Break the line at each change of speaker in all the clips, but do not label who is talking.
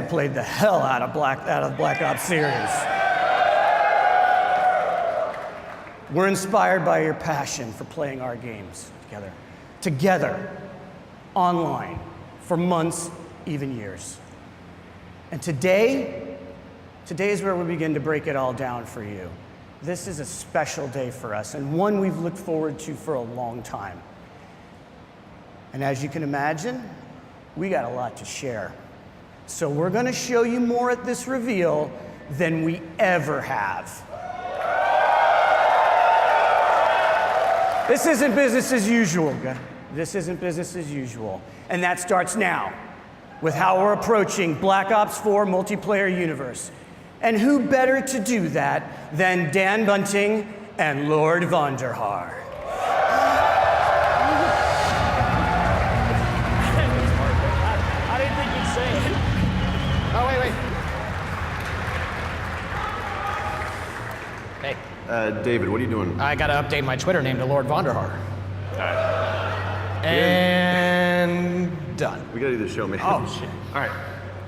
and played the hell out of the Black Ops series. We're inspired by your passion for playing our games together, online, for months, even years. And today is where we begin to break it all down for you. This is a special day for us, and one we've looked forward to for a long time. And as you can imagine, we got a lot to share. So we're gonna show you more at this reveal than we ever have. This isn't business as usual, guys. This isn't business as usual. And that starts now with how we're approaching Black Ops 4 multiplayer universe. And who better to do that than Dan Bunting and Lord Vonderhaar.
I didn't think you'd say it. Oh, wait. Hey.
David, what are you doing?
I gotta update my Twitter name to Lord Vonderhaar.
All right.
And done.
We gotta do the show, man.
Oh, shit.
All right.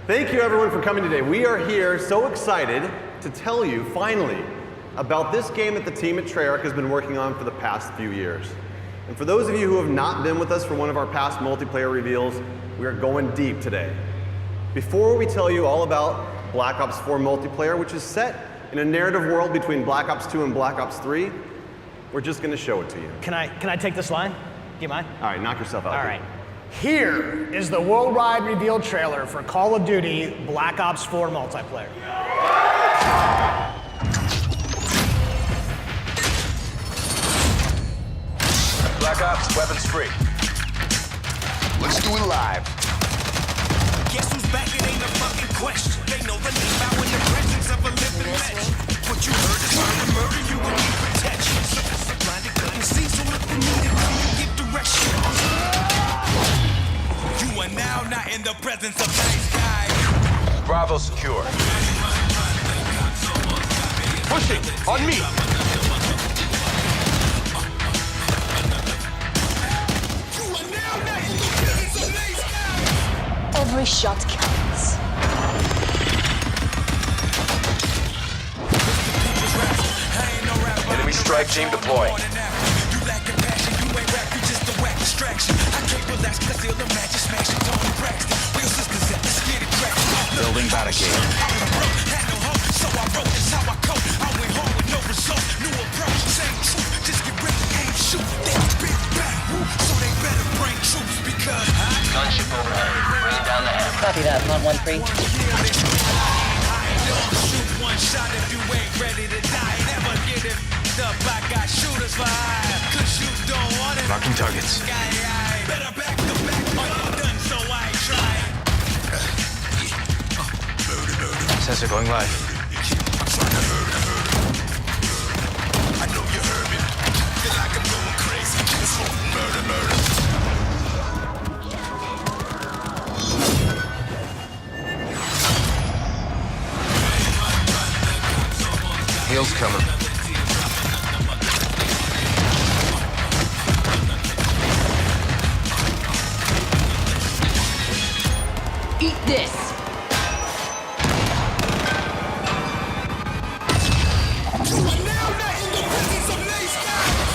Thank you, everyone, for coming today. We are here so excited to tell you, finally, about this game that the team at Treyarch has been working on for the past few years. And for those of you who have not been with us for one of our past multiplayer reveals, we are going deep today. Before we tell you all about Black Ops 4 multiplayer, which is set in a narrative world between Black Ops 2 and Black Ops 3, we're just gonna show it to you.
Can I take this line? Do you mind?
All right, knock yourself out.
All right. Here is the worldwide reveal trailer for Call of Duty Black Ops 4 multiplayer.
Black Ops, weapons free. Let's do it live.
Guess who's back? It ain't a fucking question. They know the name out in the presence of a living legend. What you heard is trying to murder you and need protection. So blinded couldn't see, so if you need it, you give direction. You are now not in the presence of nice guys.
Bravo secure. Pushing, on me.
You are now not in the presence of nice guys.
Every shot counts.
Enemy strike team deploying.
You lack compassion, you ain't rap, you just a whack distraction. I can't relax, cause I feel the magic smashing Tony Braxton. Real sisters at the skinny crack.
Building barricade.
I was broke, had no hope, so I wrote this how I cope. I went home with no results, new approach, same truth. Just get ready, aim, shoot. They spit back, woo, so they better bring troops because
Gunship overhead. Bring down the hammer.
Copy that, 113.
shoot one shot if you ain't ready to die. Never get it up, I got shooters for hire. Cause you don't want it.
Marking targets.
Better back to back, but I'm done, so I ain't trying.
Sensor going live.
I know you heard me. Feel like I'm going crazy. It's murder.
Hail's coming.
Eat this!
You are now not in the presence of nice guys.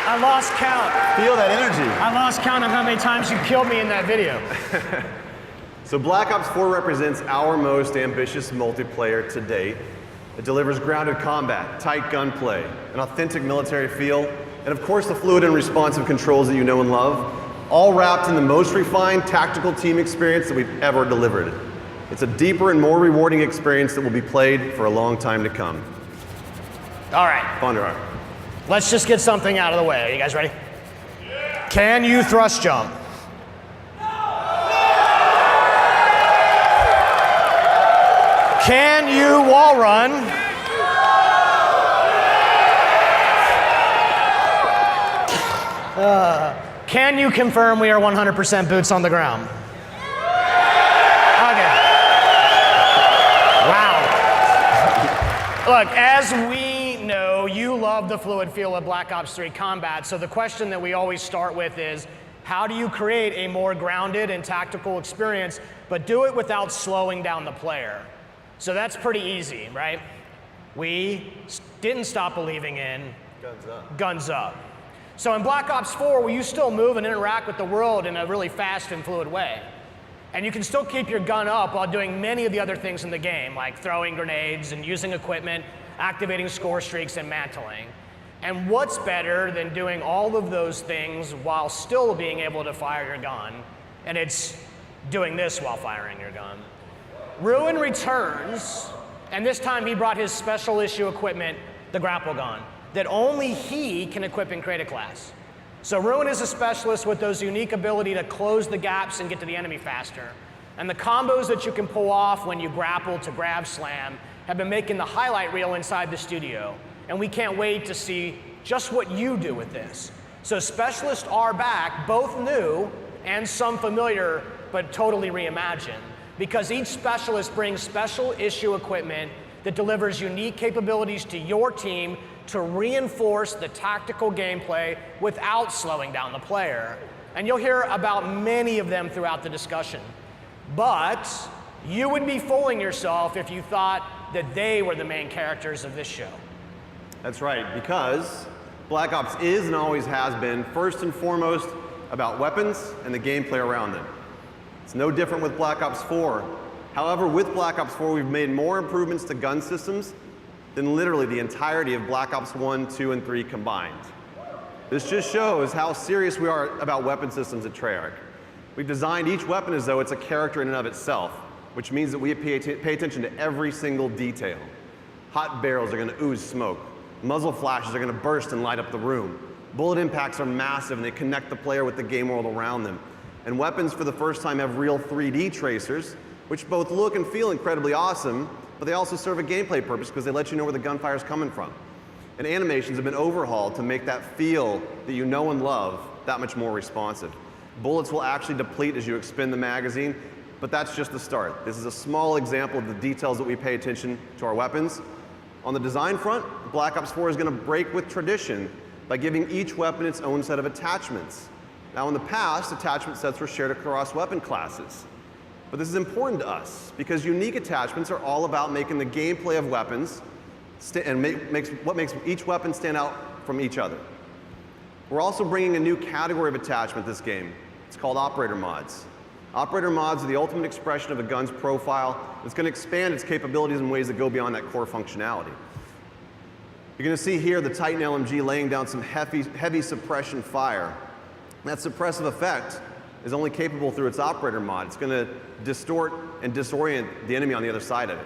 I lost count.
Feel that energy.
I lost count of how many times you killed me in that video.
So Black Ops 4 represents our most ambitious multiplayer to date. It delivers grounded combat, tight gunplay, an authentic military feel, and of course the fluid and responsive controls that you know and love, all wrapped in the most refined tactical team experience that we've ever delivered. It's a deeper and more rewarding experience that will be played for a long time to come.
All right,
Vonderhaar.
let's just get something out of the way. Are you guys ready? Can you thrust jump? Can you wall run? Can you confirm we are 100% boots on the ground? Okay. Look, as we know, you love the fluid feel of Black Ops 3 combat, so the question that we always start with is, how do you create a more grounded and tactical experience, but do it without slowing down the player? So that's pretty easy, right? We didn't stop believing in guns up. So in Black Ops 4, will you still move and interact with the world in a really fast and fluid way? And you can still keep your gun up while doing many of the other things in the game, like throwing grenades and using equipment, activating score streaks, and mantling. And what's better than doing all of those things while still being able to fire your gun? And it's doing this while firing your gun. Ruin returns, and this time he brought his special issue equipment, the grapple gun, that only he can equip in Create a Class. So Ruin is a specialist with those unique ability to close the gaps and get to the enemy faster. And the combos that you can pull off when you grapple to grab slam have been making the highlight reel inside the studio. And we can't wait to see just what you do with this. So specialists are back, both new and some familiar, but totally reimagined, because each specialist brings special issue equipment that delivers unique capabilities to your team to reinforce the tactical gameplay without slowing down the player. And you'll hear about many of them throughout the discussion. But you would be fooling yourself if you thought that they were the main characters of this show.
That's right, because Black Ops is and always has been first and foremost about weapons and the gameplay around them. It's no different with Black Ops 4. However, with Black Ops 4, we've made more improvements to gun systems than literally the entirety of Black Ops 1, 2, and 3 combined. This just shows how serious we are about weapon systems at Treyarch. We've designed each weapon as though it's a character in and of itself, which means that we pay attention to every single detail. Hot barrels are going to ooze smoke. Muzzle flashes are going to burst and light up the room. Bullet impacts are massive and they connect the player with the game world around them. And weapons for the first time have real 3D tracers, which both look and feel incredibly awesome, but they also serve a gameplay purpose because they let you know where the gunfire is coming from. And animations have been overhauled to make that feel that you know and love that much more responsive. Bullets will actually deplete as you expend the magazine, but that's just the start. This is a small example of the details that we pay attention to our weapons. On the design front, Black Ops 4 is going to break with tradition by giving each weapon its own set of attachments. Now in the past, attachment sets were shared across weapon classes. But this is important to us because unique attachments are all about making the gameplay of weapons and what makes each weapon stand out from each other. We're also bringing a new category of attachment this game. It's called operator mods. Operator mods are the ultimate expression of a gun's profile. It's going to expand its capabilities in ways that go beyond that core functionality. You're going to see here the Titan LMG laying down some heavy suppression fire. That suppressive effect is only capable through its operator mod. It's going to distort and disorient the enemy on the other side of it.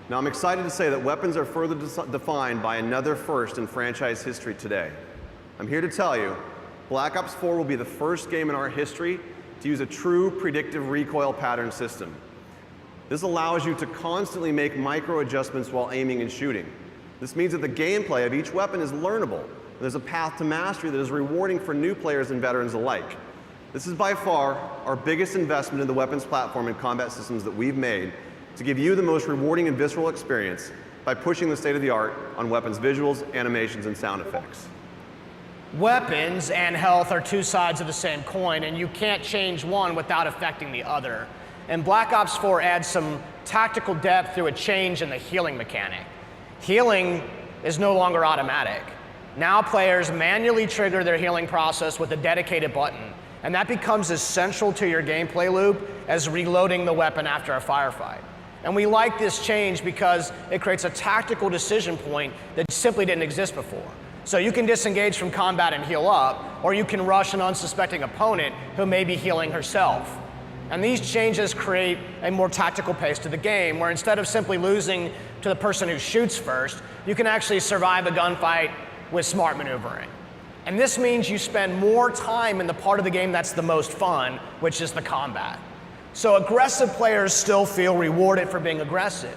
Now I'm excited to say that weapons are further defined by another first in franchise history today. I'm here to tell you, Black Ops 4 will be the first game in our history to use a true predictive recoil pattern system. This allows you to constantly make micro adjustments while aiming and shooting. This means that the gameplay of each weapon is learnable. There's a path to mastery that is rewarding for new players and veterans alike. This is by far our biggest investment in the weapons platform and combat systems that we've made to give you the most rewarding and visceral experience by pushing the state of the art on weapons visuals, animations, and sound effects.
Weapons and health are two sides of the same coin, and you can't change one without affecting the other. And Black Ops 4 adds some tactical depth through a change in the healing mechanic. Healing is no longer automatic. Now players manually trigger their healing process with a dedicated button, and that becomes as central to your gameplay loop as reloading the weapon after a firefight. And we like this change because it creates a tactical decision point that simply didn't exist before. So you can disengage from combat and heal up, or you can rush an unsuspecting opponent who may be healing herself. And these changes create a more tactical pace to the game, where instead of simply losing to the person who shoots first, you can actually survive a gunfight with smart maneuvering. And this means you spend more time in the part of the game that's the most fun, which is the combat. So aggressive players still feel rewarded for being aggressive,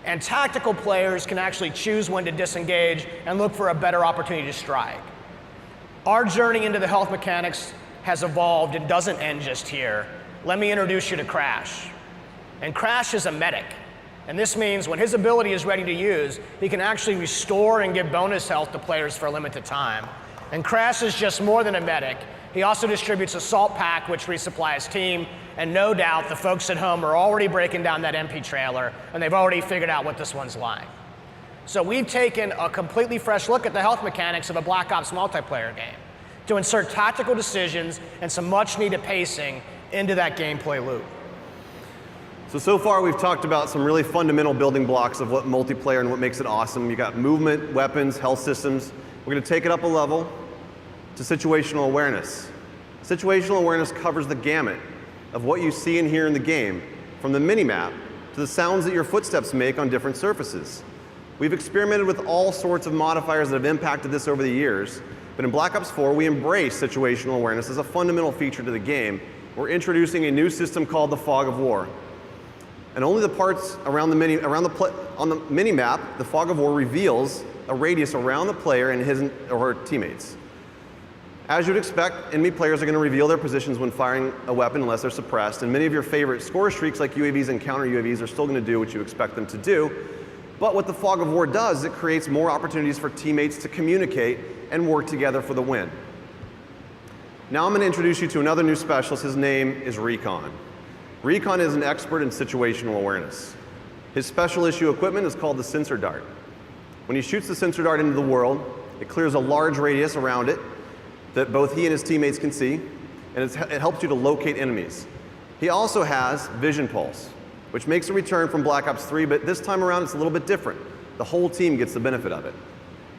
and tactical players can actually choose when to disengage and look for a better opportunity to strike. Our journey into the health mechanics has evolved and doesn't end just here. Let me introduce you to Crash. And Crash is a medic. And this means when his ability is ready to use, he can actually restore and give bonus health to players for a limited time. And Crash is just more than a medic. He also distributes a salt pack which resupplies team, and no doubt the folks at home are already breaking down that MP trailer, and they've already figured out what this one's like. So we've taken a completely fresh look at the health mechanics of a Black Ops multiplayer game to insert tactical decisions and some much needed pacing into that gameplay loop.
So far we've talked about some really fundamental building blocks of what multiplayer and what makes it awesome. You got movement, weapons, health systems. We're going to take it up a level to situational awareness. Situational awareness covers the gamut of what you see and hear in the game, from the minimap to the sounds that your footsteps make on different surfaces. We've experimented with all sorts of modifiers that have impacted this over the years, but in Black Ops 4 we embrace situational awareness as a fundamental feature to the game. We're introducing a new system called the Fog of War. And only the parts around on the mini-map, the Fog of War reveals a radius around the player and his or her teammates. As you'd expect, enemy players are going to reveal their positions when firing a weapon unless they're suppressed, and many of your favorite score streaks like UAVs and counter UAVs are still going to do what you expect them to do. But what the Fog of War does is it creates more opportunities for teammates to communicate and work together for the win. Now I'm going to introduce you to another new specialist. His name is Recon. Recon is an expert in situational awareness. His special issue equipment is called the Sensor Dart. When he shoots the Sensor Dart into the world, it clears a large radius around it that both he and his teammates can see, and it helps you to locate enemies. He also has Vision Pulse, which makes a return from Black Ops 3, but this time around it's a little bit different. The whole team gets the benefit of it.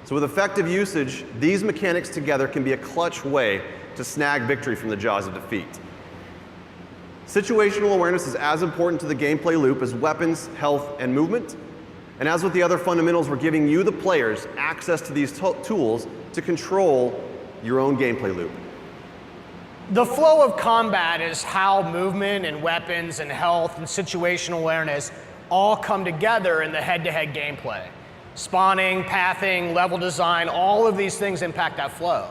So with effective usage, these mechanics together can be a clutch way to snag victory from the jaws of defeat. Situational awareness is as important to the gameplay loop as weapons, health, and movement. And as with the other fundamentals, we're giving you, the players, access to these tools to control your own gameplay loop.
The flow of combat is how movement and weapons and health and situational awareness all come together in the head-to-head gameplay. Spawning, pathing, level design, all of these things impact that flow.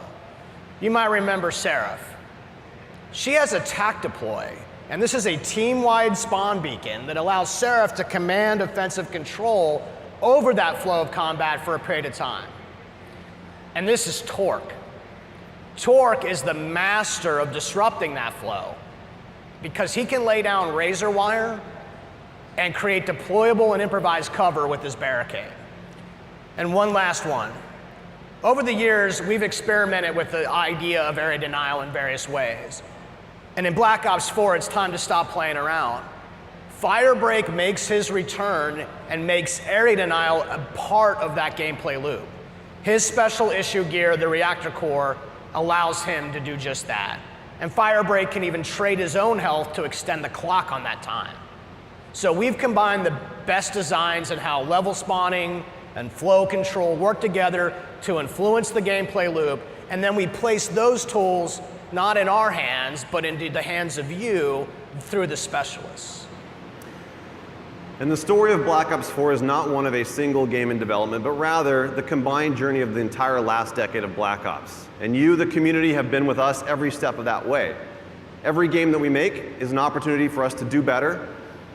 You might remember Seraph. She has a TAC deploy, and this is a team-wide spawn beacon that allows Seraph to command offensive control over that flow of combat for a period of time. And this is Torque. Torque is the master of disrupting that flow because he can lay down razor wire and create deployable and improvised cover with his barricade. And one last one. Over the years, we've experimented with the idea of area denial in various ways. And in Black Ops 4, it's time to stop playing around. Firebreak makes his return and makes area denial a part of that gameplay loop. His special issue gear, the Reactor Core, allows him to do just that. And Firebreak can even trade his own health to extend the clock on that time. So we've combined the best designs in how level spawning and flow control work together to influence the gameplay loop, and then we place those tools not in our hands, but into the hands of you through the specialists.
And the story of Black Ops 4 is not one of a single game in development, but rather the combined journey of the entire last decade of Black Ops. And you, the community, have been with us every step of that way. Every game that we make is an opportunity for us to do better,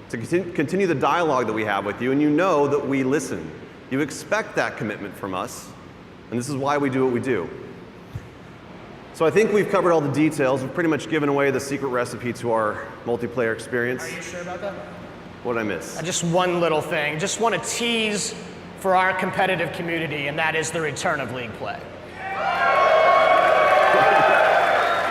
to continue the dialogue that we have with you, and you know that we listen. You expect that commitment from us, and this is why we do what we do. So I think we've covered all the details. We've pretty much given away the secret recipe to our multiplayer experience.
Are you sure about that?
What did I miss?
Just one little thing. Just want to tease for our competitive community, and that is the return of League Play.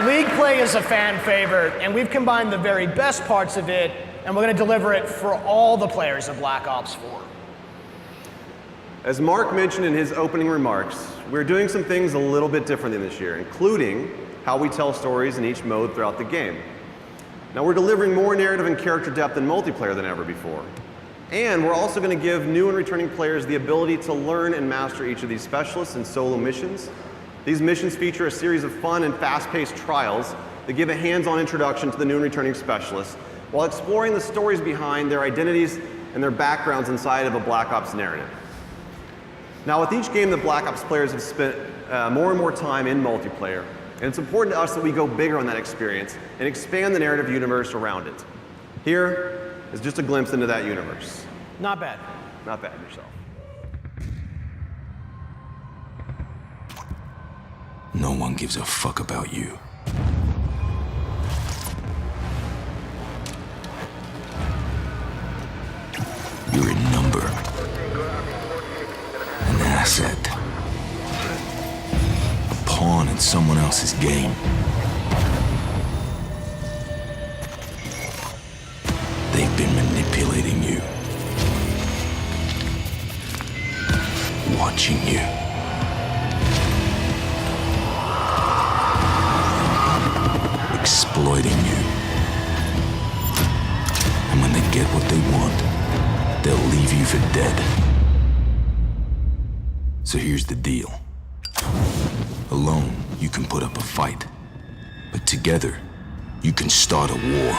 League Play is a fan favorite, and we've combined the very best parts of it, and we're going to deliver it for all the players of Black Ops 4.
As Mark mentioned in his opening remarks, we're doing some things a little bit different than this year, including how we tell stories in each mode throughout the game. Now we're delivering more narrative and character depth in multiplayer than ever before. And we're also going to give new and returning players the ability to learn and master each of these specialists in solo missions. These missions feature a series of fun and fast-paced trials that give a hands-on introduction to the new and returning specialists, while exploring the stories behind their identities and their backgrounds inside of a Black Ops narrative. Now with each game, the Black Ops players have spent more and more time in multiplayer, and it's important to us that we go bigger on that experience and expand the narrative universe around it. Here is just a glimpse into that universe.
Not bad.
Not bad yourself.
No one gives a fuck about you. You're a number. An asset. A pawn in someone else's game. They've been manipulating you. Watching you. Exploiting you. And when they get what they want, they'll leave you for dead. So here's the deal. Alone, you can put up a fight. But together, you can start a war.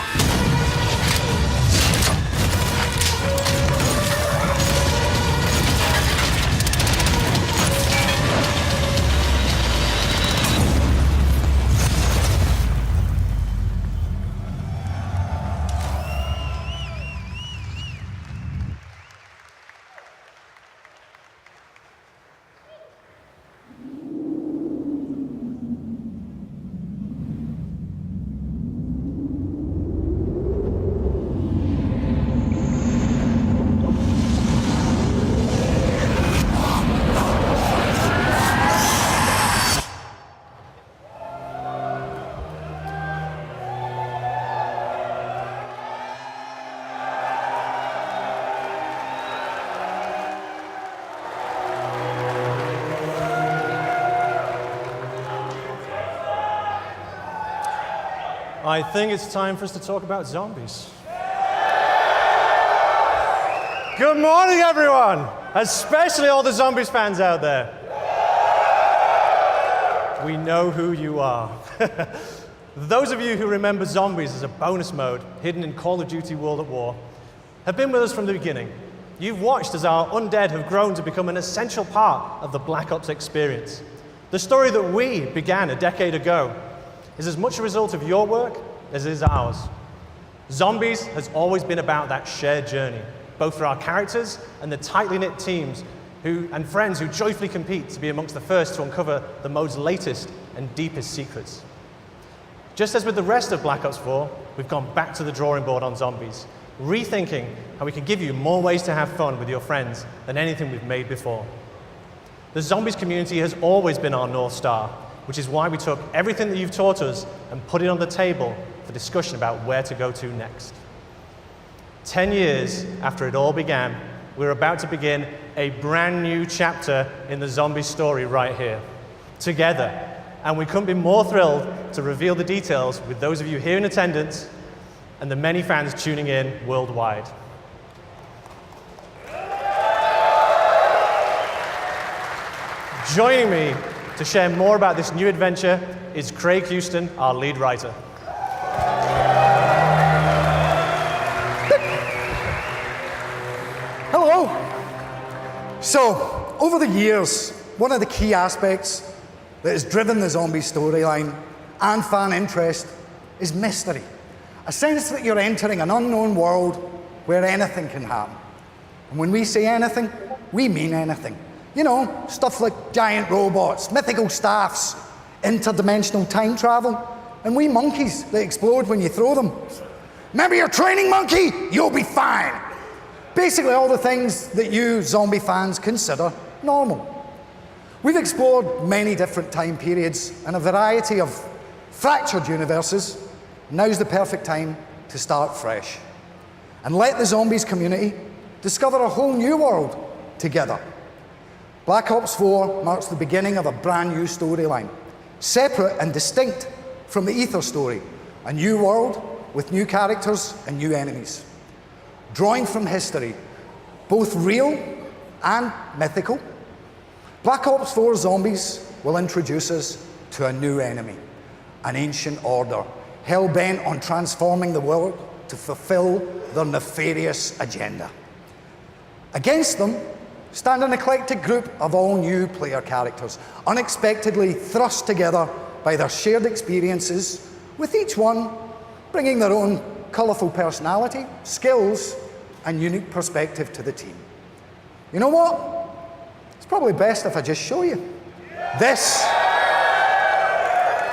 I think it's time for us to talk about zombies. Good morning, everyone, especially all the Zombies fans out there. We know who you are. Those of you who remember Zombies as a bonus mode hidden in Call of Duty World at War have been with us from the beginning. You've watched as our undead have grown to become an essential part of the Black Ops experience. The story that we began a decade ago is as much a result of your work as it is ours. Zombies has always been about that shared journey, both for our characters and the tightly knit teams and friends who joyfully compete to be amongst the first to uncover the mode's latest and deepest secrets. Just as with the rest of Black Ops 4, we've gone back to the drawing board on zombies, rethinking how we can give you more ways to have fun with your friends than anything we've made before. The Zombies community has always been our North Star, which is why we took everything that you've taught us and put it on the table for discussion about where to go to next. 10 years after it all began, we're about to begin a brand new chapter in the zombie story right here, together. And we couldn't be more thrilled to reveal the details with those of you here in attendance and the many fans tuning in worldwide. Joining me to share more about this new adventure is Craig Houston, our lead writer.
Hello. So, over the years, one of the key aspects that has driven the zombie storyline and fan interest is mystery. A sense that you're entering an unknown world where anything can happen. And when we say anything, we mean anything. You know, stuff like giant robots, mythical staffs, interdimensional time travel, and wee monkeys that explode when you throw them. Remember your training monkey? You'll be fine. Basically all the things that you zombie fans consider normal. We've explored many different time periods and a variety of fractured universes. Now's the perfect time to start fresh and let the zombies community discover a whole new world together. Black Ops 4 marks the beginning of a brand new storyline, separate and distinct from the Ether story, a new world with new characters and new enemies. Drawing from history, both real and mythical, Black Ops 4 Zombies will introduce us to a new enemy, an ancient order, hell-bent on transforming the world to fulfill their nefarious agenda. Against them stand an eclectic group of all new player characters, unexpectedly thrust together by their shared experiences, with each one bringing their own colourful personality, skills, and unique perspective to the team. You know what? It's probably best if I just show you. This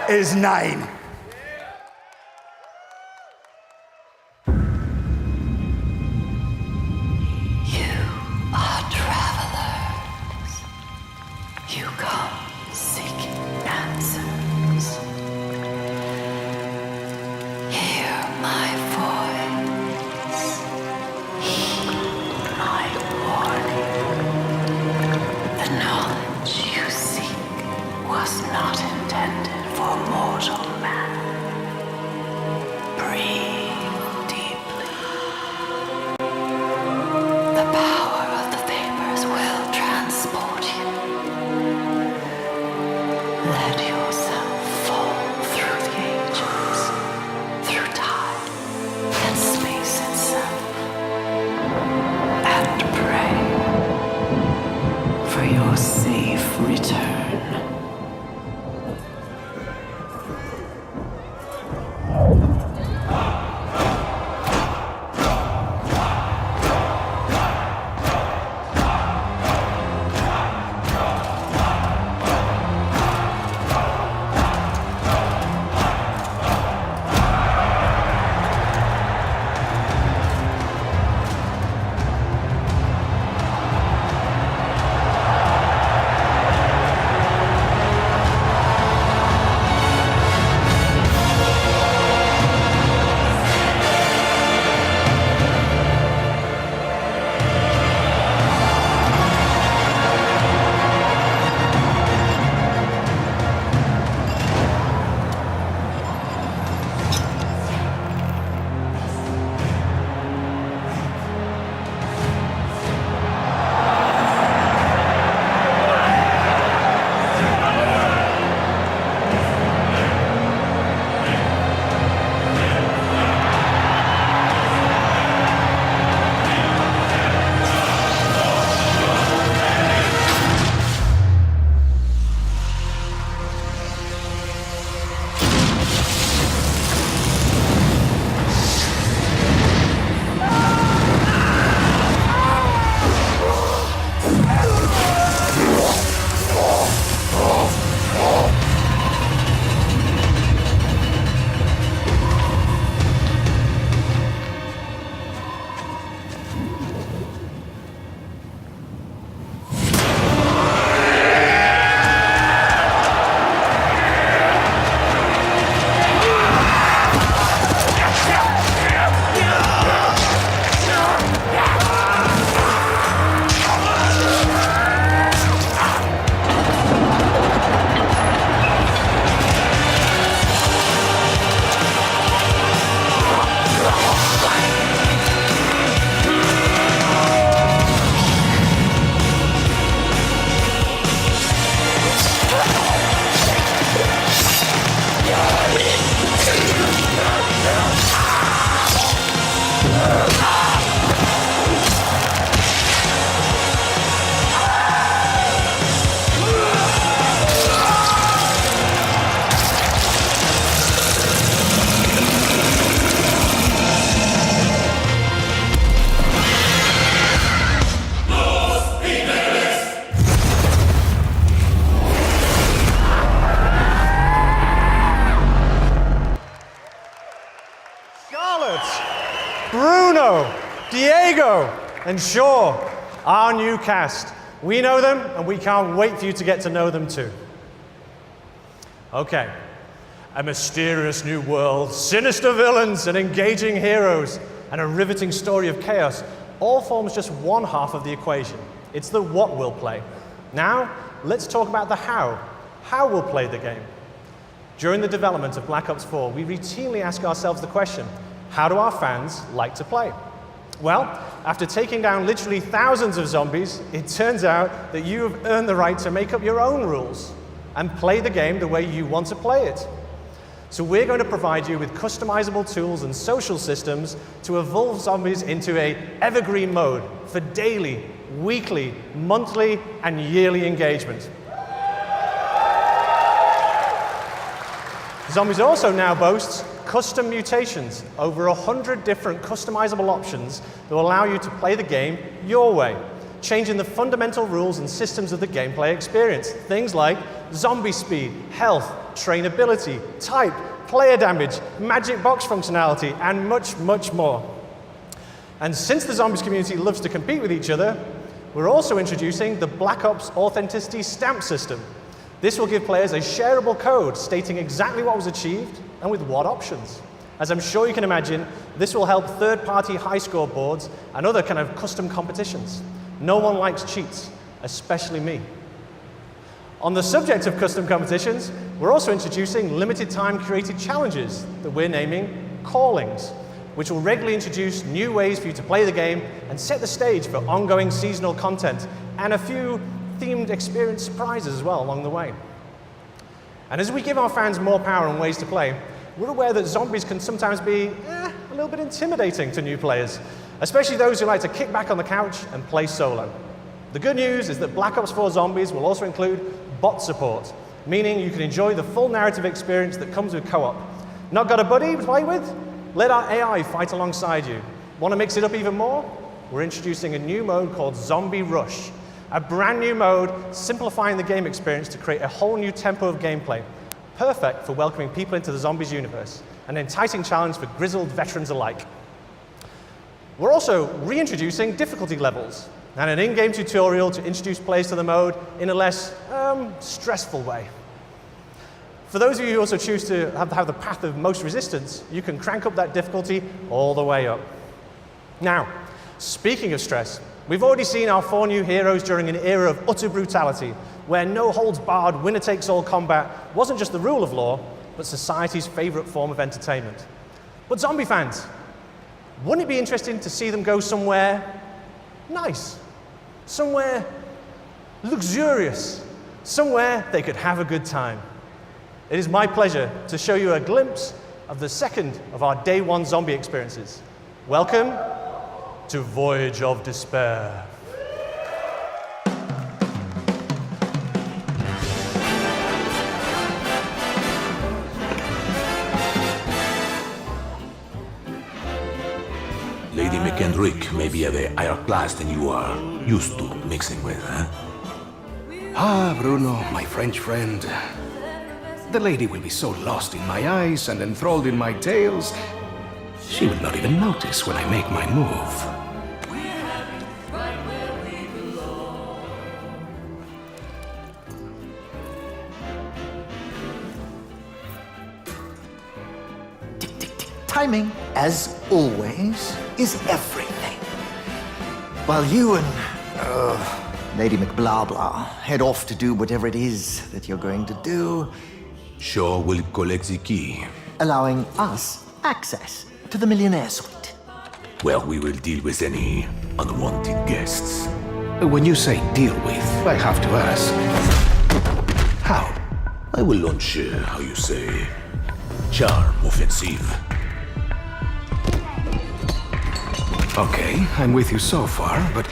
is 9.
You come seeking answers. Hear my voice. Heed my warning. The knowledge you seek was not intended for mortal man. Breathe deeply. The power of the vapors will transport you. Let yourself fall through the ages, through time and space itself, and pray for your safe return.
Bruno, Diego, and Shaw, our new cast. We know them, and we can't wait for you to get to know them too. Okay, a mysterious new world, sinister villains and engaging heroes, and a riveting story of chaos all forms just one half of the equation. It's the what we'll play. Now, let's talk about the how. How we'll play the game. During the development of Black Ops 4, we routinely ask ourselves the question, how do our fans like to play? Well, after taking down literally thousands of zombies, it turns out that you have earned the right to make up your own rules and play the game the way you want to play it. So we're going to provide you with customizable tools and social systems to evolve zombies into an evergreen mode for daily, weekly, monthly, and yearly engagement. Zombies also now boasts custom mutations, over 100 different customizable options that will allow you to play the game your way, changing the fundamental rules and systems of the gameplay experience. Things like zombie speed, health, trainability, type, player damage, magic box functionality, and much, much more. And since the zombies community loves to compete with each other, we're also introducing the Black Ops Authenticity Stamp System. This will give players a shareable code stating exactly what was achieved and with what options. As I'm sure you can imagine, this will help third-party high score boards and other kind of custom competitions. No one likes cheats, especially me. On the subject of custom competitions, we're also introducing limited time created challenges that we're naming Callings, which will regularly introduce new ways for you to play the game and set the stage for ongoing seasonal content and a few themed experience surprises as well along the way. And as we give our fans more power and ways to play, we're aware that zombies can sometimes be a little bit intimidating to new players, especially those who like to kick back on the couch and play solo. The good news is that Black Ops 4 Zombies will also include bot support, meaning you can enjoy the full narrative experience that comes with co-op. Not got a buddy to play with? Let our AI fight alongside you. Want to mix it up even more? We're introducing a new mode called Zombie Rush, a brand new mode simplifying the game experience to create a whole new tempo of gameplay, perfect for welcoming people into the Zombies universe, an enticing challenge for grizzled veterans alike. We're also reintroducing difficulty levels and an in-game tutorial to introduce players to the mode in a less stressful way. For those of you who also choose to have the path of most resistance, you can crank up that difficulty all the way up. Now, speaking of stress, we've already seen our 4 new heroes during an era of utter brutality, where no-holds-barred, winner-takes-all combat wasn't just the rule of law, but society's favorite form of entertainment. But zombie fans, wouldn't it be interesting to see them go somewhere nice, somewhere luxurious, somewhere they could have a good time? It is my pleasure to show you a glimpse of the second of our Day 1 zombie experiences. Welcome to Voyage of Despair.
Lady McKendrick may be of a higher class than you are used to mixing with, huh?
Ah, Bruno, my French friend. The lady will be so lost in my eyes and enthralled in my tales, she will not even notice when I make my move.
Timing, as always, is everything. While you and Lady McBlahblah head off to do whatever it is that you're going to do,
Shaw will collect the key.
allowing us access to the Millionaire Suite.
Well, we will deal with any unwanted guests.
When you say deal with, I have to ask, how?
I will launch, how you say, charm offensive.
Okay, I'm with you so far, but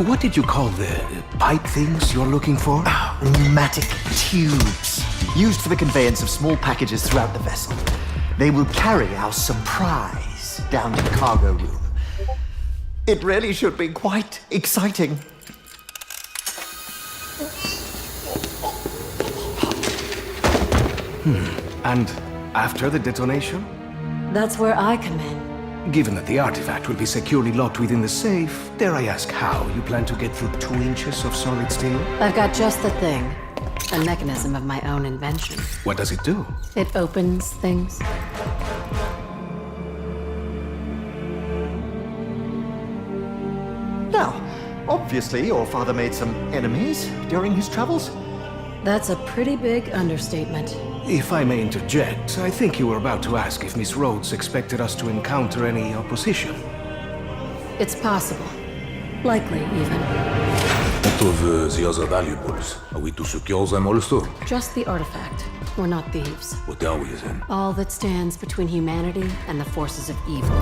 what did you call the pipe things you're looking for?
Pneumatic tubes, used for the conveyance of small packages throughout the vessel. They will carry our surprise down to the cargo room. It really should be quite exciting.
And after the detonation?
That's where I come in.
Given that the artifact will be securely locked within the safe, dare I ask how you plan to get through 2 inches of solid steel?
I've got just the thing. A mechanism of my own invention.
What does it do?
It opens things.
Now, obviously your father made some enemies during his travels.
That's a pretty big understatement.
If I may interject, I think you were about to ask if Miss Rhodes expected us to encounter any opposition.
It's possible. Likely, even.
What of the other valuables? Are we to secure them also?
Just the artifact. We're not thieves.
What are we then?
All that stands between humanity and the forces of evil.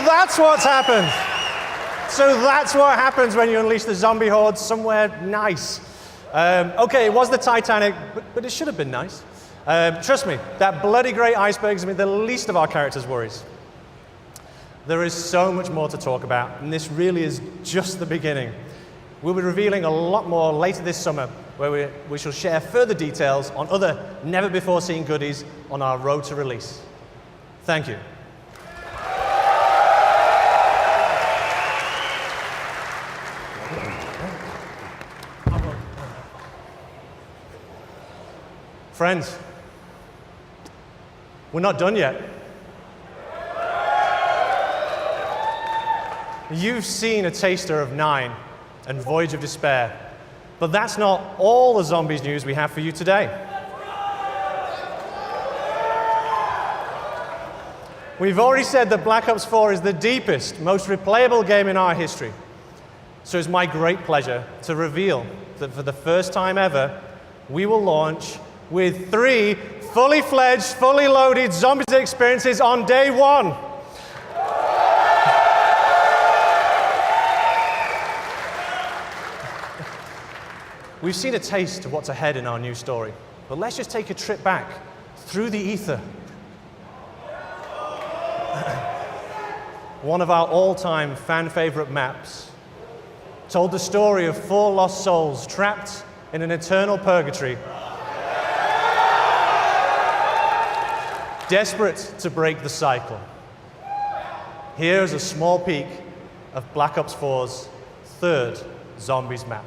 that's what's happened. So that's what happens when you unleash the zombie horde somewhere nice. Okay, it was the Titanic, but it should have been nice. Trust me, that bloody great iceberg is the least of our characters' worries. There is so much more to talk about, and this really is just the beginning. We'll be revealing a lot more later this summer, where we shall share further details on other never-before-seen goodies on our road to release. Thank you. Friends, we're not done yet. You've seen a taster of 9 and Voyage of Despair, but that's not all the zombies news we have for you today. We've already said that Black Ops 4 is the deepest, most replayable game in our history. So it's my great pleasure to reveal that for the first time ever, we will launch with 3 fully fledged, fully loaded Zombies experiences on day 1. We've seen a taste of what's ahead in our new story, but let's just take a trip back through the ether. One of our all-time fan-favorite maps told the story of 4 lost souls trapped in an eternal purgatory, desperate to break the cycle. Here's a small peek of Black Ops 4's 3rd Zombies map.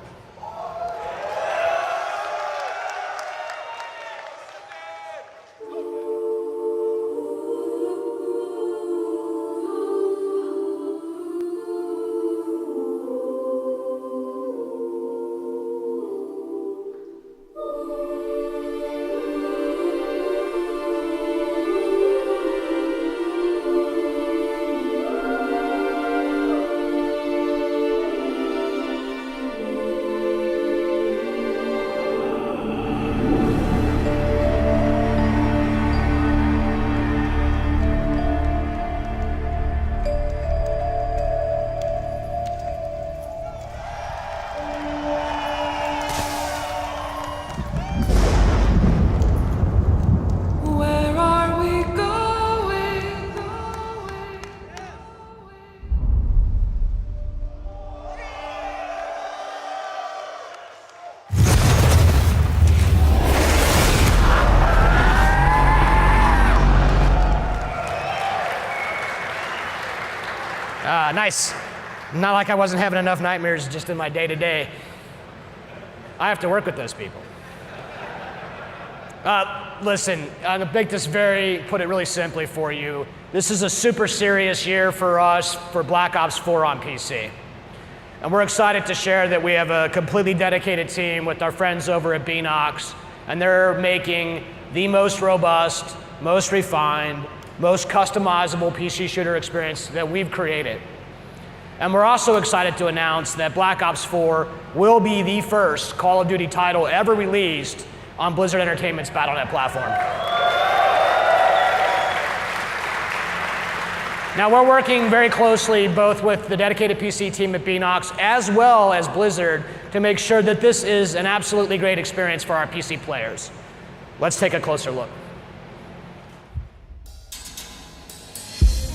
Nice. Not like I wasn't having enough nightmares just in my day-to-day. I have to work with those people. Listen, I'm gonna make this put it really simply for you. This is a super serious year for us for Black Ops 4 on PC. And we're excited to share that we have a completely dedicated team with our friends over at Beenox, and they're making the most robust, most refined, most customizable PC shooter experience that we've created. And we're also excited to announce that Black Ops 4 will be the first Call of Duty title ever released on Blizzard Entertainment's Battle.net platform. Now, we're working very closely both with the dedicated PC team at Beenox as well as Blizzard to make sure that this is an absolutely great experience for our PC players. Let's take a closer look.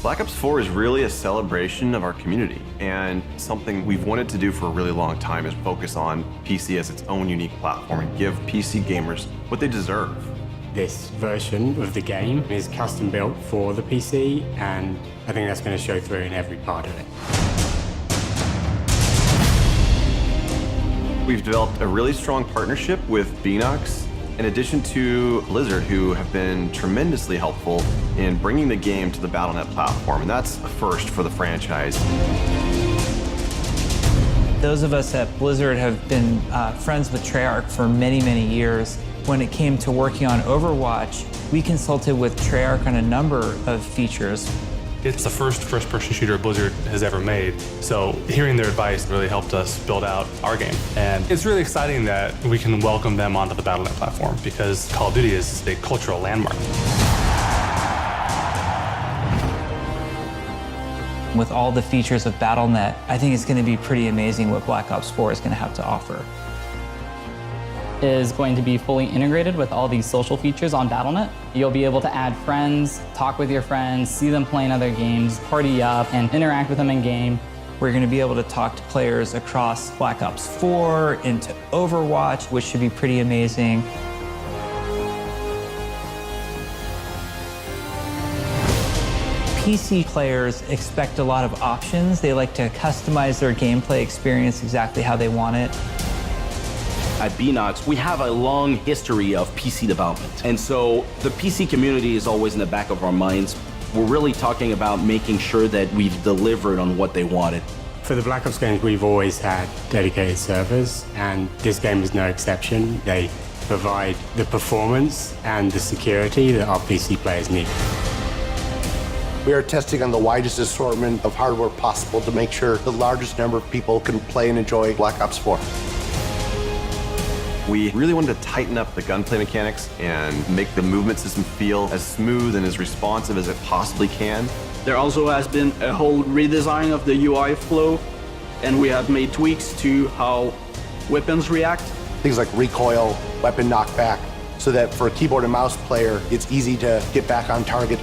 Black Ops 4 is really a celebration of our community, and something we've wanted to do for a really long time is focus on PC as its own unique platform and give PC gamers what they deserve.
This version of the game is custom built for the PC, and I think that's going to show through in every part of it.
We've developed a really strong partnership with Beenox, in addition to Blizzard, who have been tremendously helpful in bringing the game to the Battle.net platform, and that's a first for the franchise.
Those of us at Blizzard have been friends with Treyarch for many, many years. When it came to working on Overwatch, we consulted with Treyarch on a number of features.
It's the first first-person shooter Blizzard has ever made, so hearing their advice really helped us build out our game. And it's really exciting that we can welcome them onto the Battle.net platform, because Call of Duty is a cultural landmark.
With all the features of Battle.net, I think it's going to be pretty amazing what Black Ops 4 is going to have to offer.
Is going to be fully integrated with all these social features on Battle.net. You'll be able to add friends, talk with your friends, see them playing other games, party up, and interact with them in game.
We're going to be able to talk to players across Black Ops 4 into Overwatch, which should be pretty amazing. PC players expect a lot of options. They like to customize their gameplay experience exactly how they want it.
At Beenox, we have a long history of PC development. And so the PC community is always in the back of our minds. We're really talking about making sure that we've delivered on what they wanted.
For the Black Ops games, we've always had dedicated servers, and this game is no exception. They provide the performance and the security that our PC players need.
We are testing on the widest assortment of hardware possible to make sure the largest number of people can play and enjoy Black Ops 4.
We really wanted to tighten up the gunplay mechanics and make the movement system feel as smooth and as responsive as it possibly can.
There also has been a whole redesign of the UI flow, and we have made tweaks to how weapons react.
Things like recoil, weapon knockback, so that for a keyboard and mouse player, it's easy to get back on target.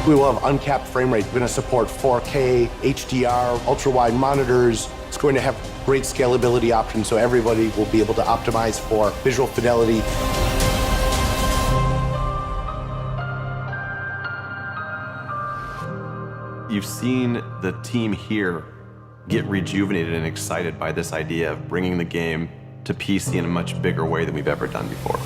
We will have uncapped frame rate. We're going to support 4K, HDR, ultra-wide monitors. It's going to have great scalability options, so everybody will be able to optimize for visual fidelity.
You've seen the team here get rejuvenated and excited by this idea of bringing the game to PC in a much bigger way than we've ever done before.